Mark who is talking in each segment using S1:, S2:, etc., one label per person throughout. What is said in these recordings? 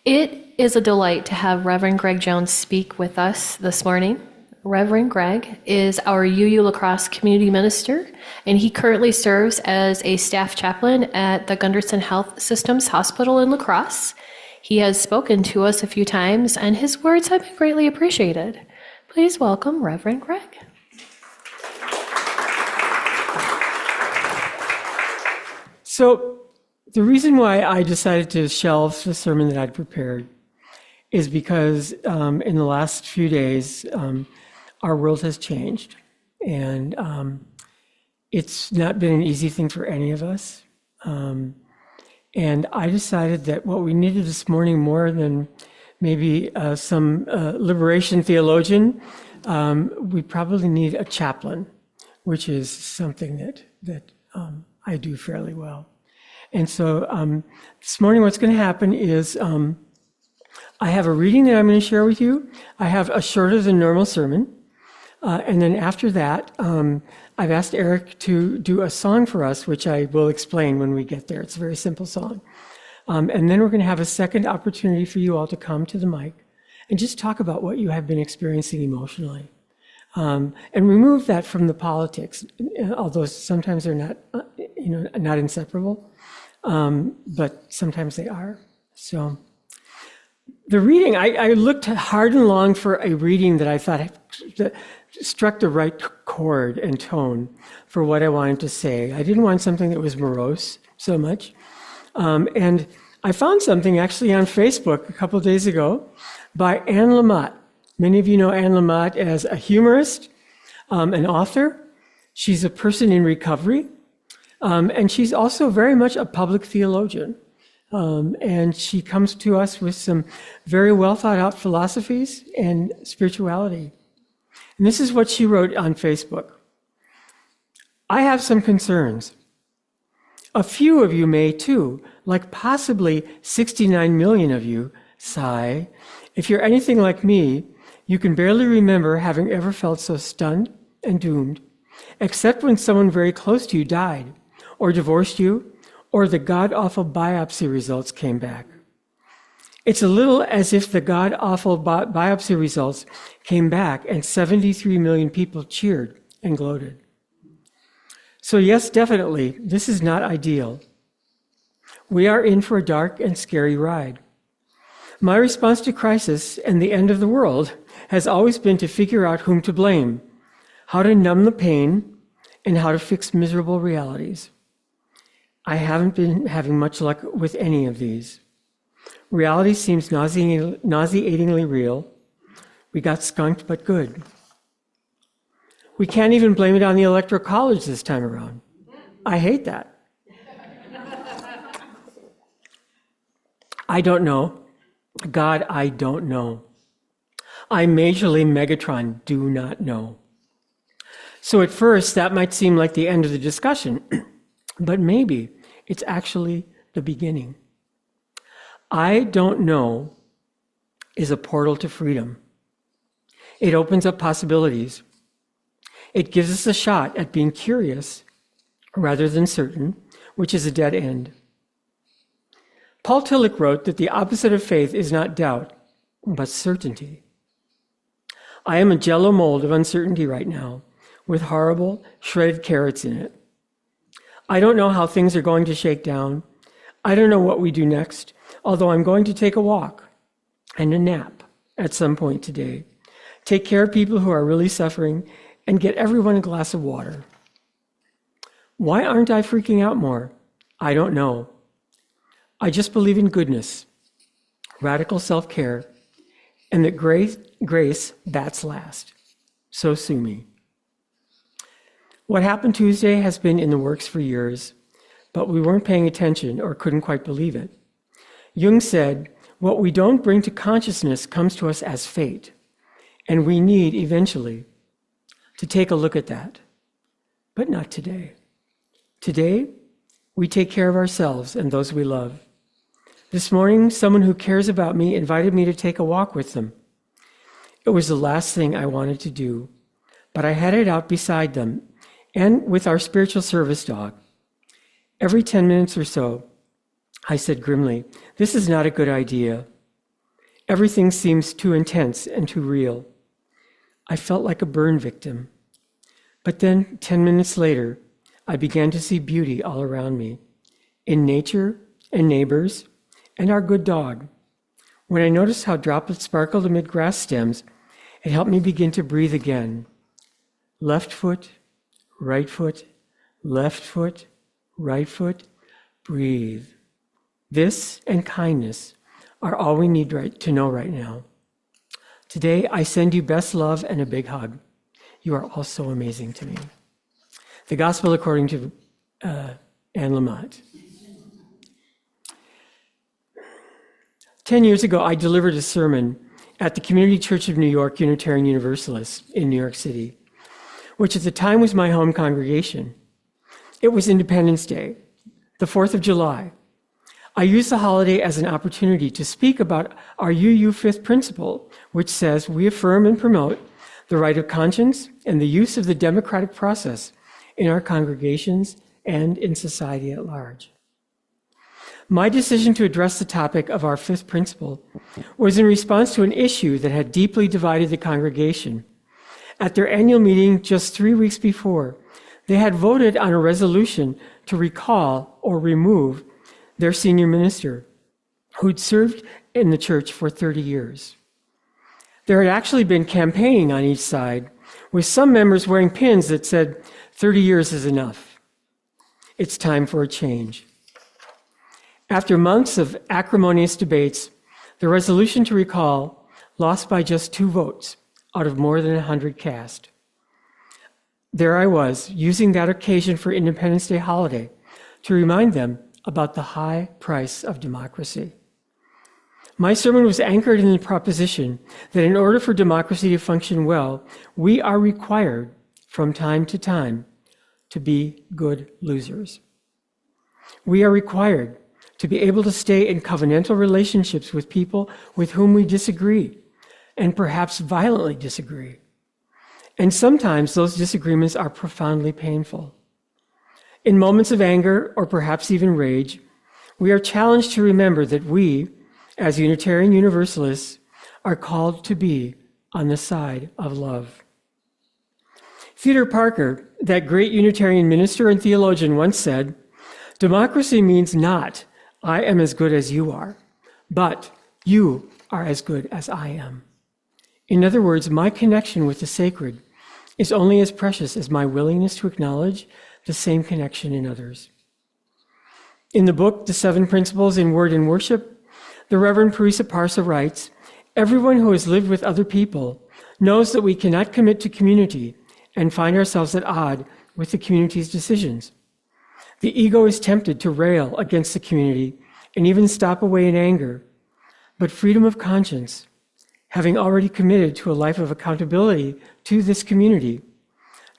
S1: It is a delight to have Reverend Greg Jones speak with us this morning. Reverend Greg is our UU La Crosse community minister, and he currently serves as a staff chaplain at the Gunderson Health Systems Hospital in La Crosse. He has spoken to us a few times, and his words have been greatly appreciated. Please welcome Reverend Greg.
S2: So the reason why I decided to shelve the sermon that I'd prepared is because in the last few days, our world has changed, and it's not been an easy thing for any of us. And I decided that what we needed this morning, more than maybe some liberation theologian, we probably need a chaplain, which is something that I do fairly well. And so this morning what's going to happen is I have a reading that I'm going to share with you. I have a shorter than normal sermon. And then after that, I've asked Eric to do a song for us, which I will explain when we get there. It's a very simple song. And then we're going to have a second opportunity for you all to come to the mic and just talk about what you have been experiencing emotionally. And remove that from the politics, although sometimes they're not, not inseparable, but sometimes they are. So the reading, I looked hard and long for a reading that I thought that struck the right chord and tone for what I wanted to say. I didn't want something that was morose so much. And I found something actually on Facebook a couple of days ago by Anne Lamott. Many of you know Anne Lamott as a humorist, an author. She's a person in recovery, and she's also very much a public theologian. And she comes to us with some very well thought out philosophies and spirituality. And this is what she wrote on Facebook. I have some concerns. A few of you may too, like possibly 69 million of you, sigh. If you're anything like me, you can barely remember having ever felt so stunned and doomed, except when someone very close to you died, or divorced you, or the god-awful biopsy results came back. It's a little as if the god-awful biopsy results came back and 73 million people cheered and gloated. So yes, definitely, this is not ideal. We are in for a dark and scary ride. My response to crisis and the end of the world has always been to figure out whom to blame, how to numb the pain, and how to fix miserable realities. I haven't been having much luck with any of these. Reality seems nauseatingly real. We got skunked, but good. We can't even blame it on the Electoral College this time around. I hate that. I don't know. God, I don't know. I majorly Megatron do not know. So at first, that might seem like the end of the discussion, but maybe it's actually the beginning. I don't know is a portal to freedom. It opens up possibilities. It gives us a shot at being curious rather than certain, which is a dead end. Paul Tillich wrote that the opposite of faith is not doubt, but certainty. I am a jello mold of uncertainty right now, with horrible shredded carrots in it. I don't know how things are going to shake down. I don't know what we do next, although I'm going to take a walk and a nap at some point today, take care of people who are really suffering, and get everyone a glass of water. Why aren't I freaking out more? I don't know. I just believe in goodness, radical self-care, and that grace bats last. So sue me. What happened Tuesday has been in the works for years, but we weren't paying attention or couldn't quite believe it. Jung said, what we don't bring to consciousness comes to us as fate, and we need eventually to take a look at that, but not today. Today, we take care of ourselves and those we love. This morning, someone who cares about me invited me to take a walk with them. It was the last thing I wanted to do, but I headed out beside them and with our spiritual service dog. Every 10 minutes or so, I said grimly, "This is not a good idea. Everything seems too intense and too real. I felt like a burn victim. But then, 10 minutes later, I began to see beauty all around me, in nature and neighbors and our good dog. When I noticed how droplets sparkled amid grass stems, it helped me begin to breathe again. Left foot, right foot, left foot, right foot, breathe. This and kindness are all we need to know right now. Today, I send you best love and a big hug. You are all so amazing to me. The Gospel according to Anne Lamott. 10 years ago, I delivered a sermon at the Community Church of New York Unitarian Universalists in New York City, which at the time was my home congregation. It was Independence Day, the 4th of July. I used the holiday as an opportunity to speak about our UU fifth principle, which says we affirm and promote the right of conscience and the use of the democratic process in our congregations and in society at large. My decision to address the topic of our fifth principle was in response to an issue that had deeply divided the congregation. At their annual meeting just 3 weeks before, they had voted on a resolution to recall or remove their senior minister, who'd served in the church for 30 years. There had actually been campaigning on each side, with some members wearing pins that said, 30 years is enough. It's time for a change. After months of acrimonious debates, the resolution to recall lost by just 2 votes out of more than 100 cast. There I was, using that occasion for Independence Day holiday to remind them about the high price of democracy. My sermon was anchored in the proposition that in order for democracy to function well, we are required from time to time to be good losers. We are required to be able to stay in covenantal relationships with people with whom we disagree, and perhaps violently disagree. And sometimes those disagreements are profoundly painful. In moments of anger, or perhaps even rage, we are challenged to remember that we, as Unitarian Universalists, are called to be on the side of love. Theodore Parker, that great Unitarian minister and theologian, once said, "Democracy means not, I am as good as you are, but you are as good as I am." In other words, my connection with the sacred is only as precious as my willingness to acknowledge the same connection in others. In the book, The 7 Principles in Word and Worship, the Reverend Parisa Parsa writes, "Everyone who has lived with other people knows that we cannot commit to community and find ourselves at odds with the community's decisions. The ego is tempted to rail against the community and even stop away in anger, but freedom of conscience, having already committed to a life of accountability to this community,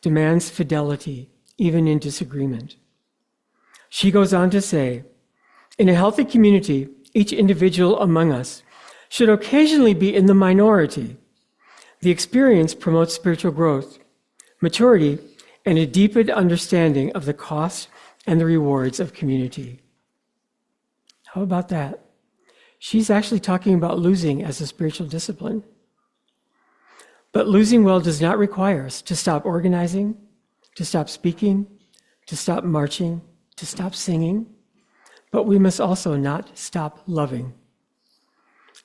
S2: demands fidelity, even in disagreement." She goes on to say, "In a healthy community, each individual among us should occasionally be in the minority. The experience promotes spiritual growth, maturity, and a deepened understanding of the costs and the rewards of community." How about that? She's actually talking about losing as a spiritual discipline. But losing well does not require us to stop organizing, to stop speaking, to stop marching, to stop singing, but we must also not stop loving.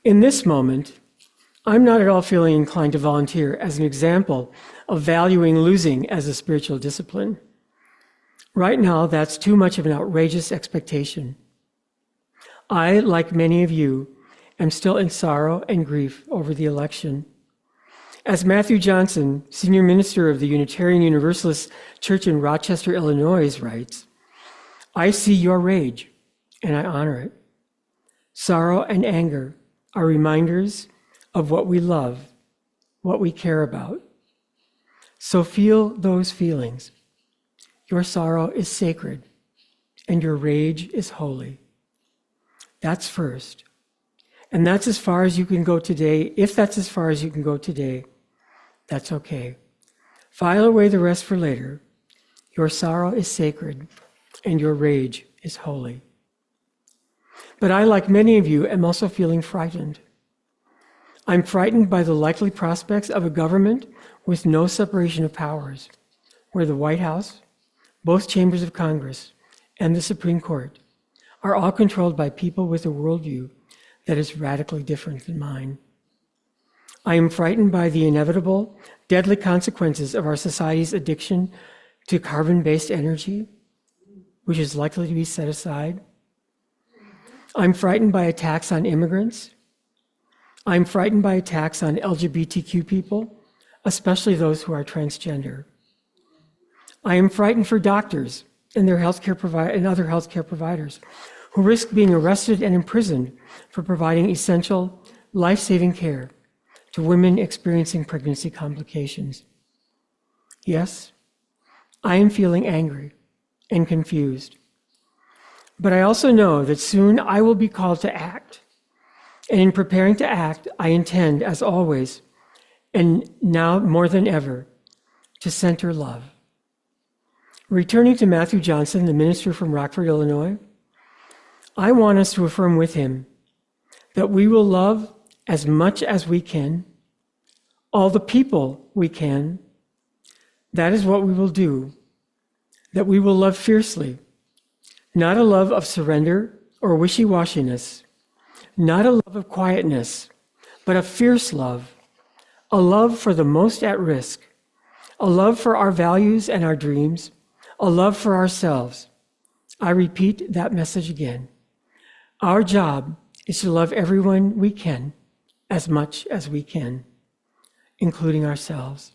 S2: In this moment, I'm not at all feeling inclined to volunteer as an example of valuing losing as a spiritual discipline. Right now, that's too much of an outrageous expectation. I, like many of you, am still in sorrow and grief over the election. As Matthew Johnson, senior minister of the Unitarian Universalist Church in Rochester, Illinois, writes, "I see your rage, and I honor it. Sorrow and anger are reminders of what we love, what we care about. So feel those feelings. Your sorrow is sacred, and your rage is holy. That's first. And that's as far as you can go today. If that's as far as you can go today, that's okay. File away the rest for later. Your sorrow is sacred, and your rage is holy." But I, like many of you, am also feeling frightened. I'm frightened by the likely prospects of a government with no separation of powers, where the White House, both chambers of Congress, and the Supreme Court are all controlled by people with a worldview that is radically different than mine. I am frightened by the inevitable, deadly consequences of our society's addiction to carbon-based energy, which is likely to be set aside. I'm frightened by attacks on immigrants. I'm frightened by attacks on LGBTQ people, especially those who are transgender. I am frightened for doctors and their and other healthcare providers who risk being arrested and imprisoned for providing essential, life-saving care to women experiencing pregnancy complications. Yes, I am feeling angry and confused, but I also know that soon I will be called to act. And in preparing to act, I intend, as always, and now more than ever, to center love. Returning to Matthew Johnson, the minister from Rockford, Illinois, I want us to affirm with him that we will love as much as we can, all the people we can. That is what we will do, that we will love fiercely, not a love of surrender or wishy-washiness, not a love of quietness, but a fierce love, a love for the most at risk, a love for our values and our dreams, a love for ourselves. I repeat that message again. Our job is to love everyone we can as much as we can, including ourselves.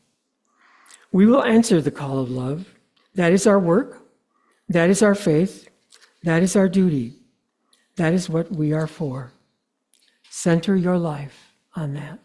S2: We will answer the call of love. That is our work. That is our faith. That is our duty. That is what we are for. Center your life on that.